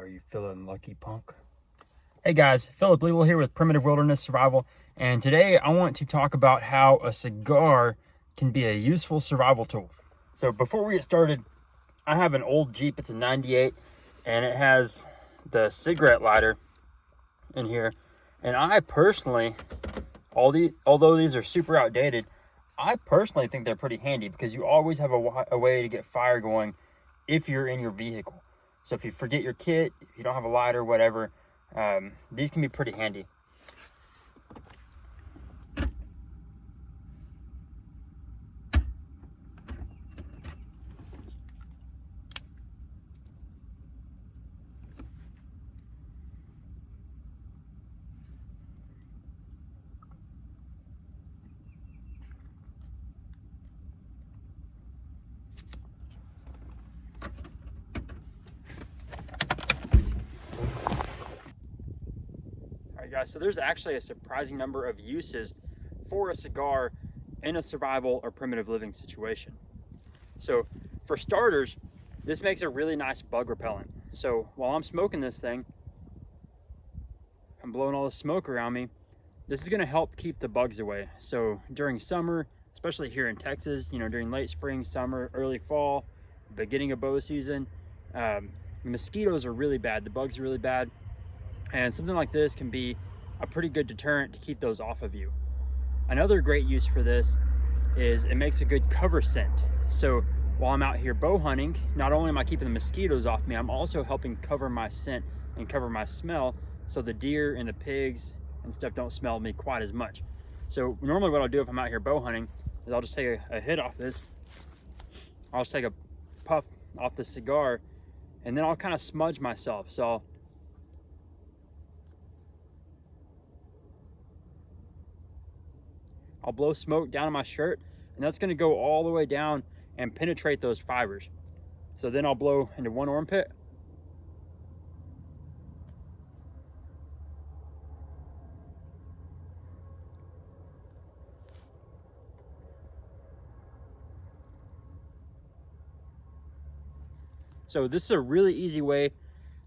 Are you feeling lucky, punk? Hey guys, Philip Level here with Primitive Wilderness Survival, and today I want to talk about how a cigar can be a useful survival tool. So before we get started, I have an old Jeep. It's a 98, and it has the cigarette lighter in here. And I personally, although these are super outdated, I personally think they're pretty handy because you always have a way to get fire going if you're in your vehicle. So if you forget your kit, if you don't have a lighter, whatever, these can be pretty handy. Guys, so there's actually a surprising number of uses for a cigar in a survival or primitive living situation. So for starters, this makes a really nice bug repellent. So while I'm smoking this thing, I'm blowing all the smoke around me. This is going to help keep the bugs away. So during summer, especially here in Texas, during late spring, summer, early fall, beginning of bow season, the mosquitoes are really bad. The bugs are really bad. And something like this can be a pretty good deterrent to keep those off of you. Another great use for this is it makes a good cover scent. So while I'm out here bow hunting, not only am I keeping the mosquitoes off me, I'm also helping cover my scent and cover my smell so the deer and the pigs and stuff don't smell me quite as much. So normally what I'll do if I'm out here bow hunting is I'll just take a hit off this. I'll just take a puff off the cigar, and then I'll kind of smudge myself. So I'll blow smoke down on my shirt, and that's gonna go all the way down and penetrate those fibers. So then I'll blow into one armpit. So this is a really easy way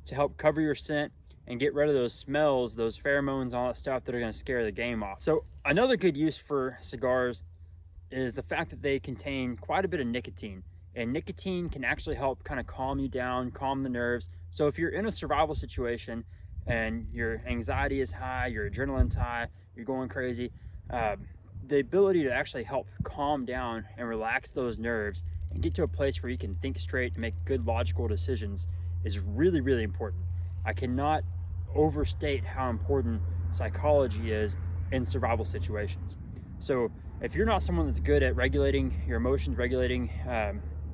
to help cover your scent and get rid of those smells, those pheromones, all that stuff that are gonna scare the game off. So another good use for cigars is the fact that they contain quite a bit of nicotine. And nicotine can actually help kind of calm you down, calm the nerves. So if you're in a survival situation and your anxiety is high, your adrenaline's high, you're going crazy, the ability to actually help calm down and relax those nerves and get to a place where you can think straight and make good logical decisions is really, really important. I cannot overstate how important psychology is in survival situations. So if you're not someone that's good at regulating your emotions, regulating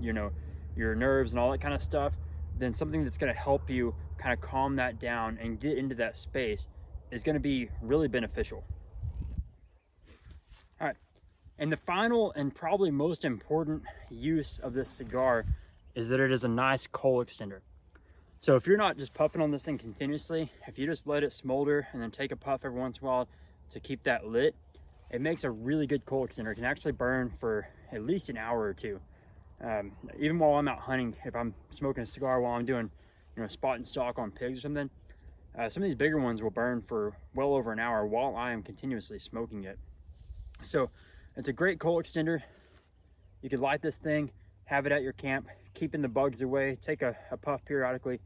your nerves and all that kind of stuff, then something that's going to help you kind of calm that down and get into that space is going to be really beneficial. All right, and the final and probably most important use of this cigar is that it is a nice coal extender. So if you're not just puffing on this thing continuously, if you just let it smolder and then take a puff every once in a while to keep that lit, it makes a really good coal extender. It can actually burn for at least an hour or two. Even while I'm out hunting, if I'm smoking a cigar while I'm doing, spot and stalk on pigs or something, some of these bigger ones will burn for well over an hour while I am continuously smoking it. So it's a great coal extender. You could light this thing, have it at your camp, keeping the bugs away, take a puff periodically,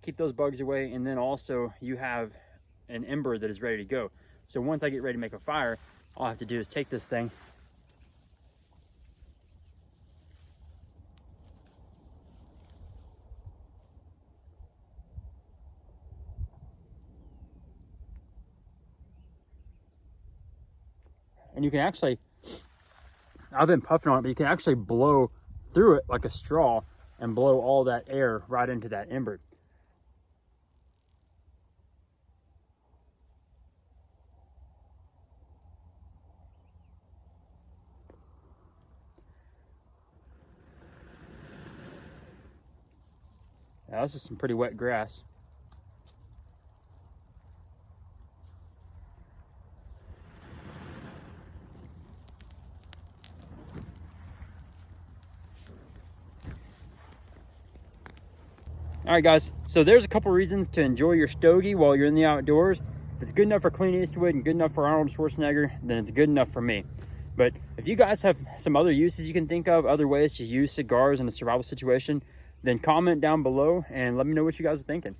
keep those bugs away, and then also you have an ember that is ready to go. So once I get ready to make a fire, all I have to do is take this thing, and you can actually, I've been puffing on it, but you can actually blow through it like a straw and blow all that air right into that ember. Now this is some pretty wet grass. All right, guys, so there's a couple reasons to enjoy your stogie while you're in the outdoors. If it's good enough for Clint Eastwood and good enough for Arnold Schwarzenegger, then it's good enough for me. But if you guys have some other uses you can think of, other ways to use cigars in a survival situation, then comment down below and let me know what you guys are thinking.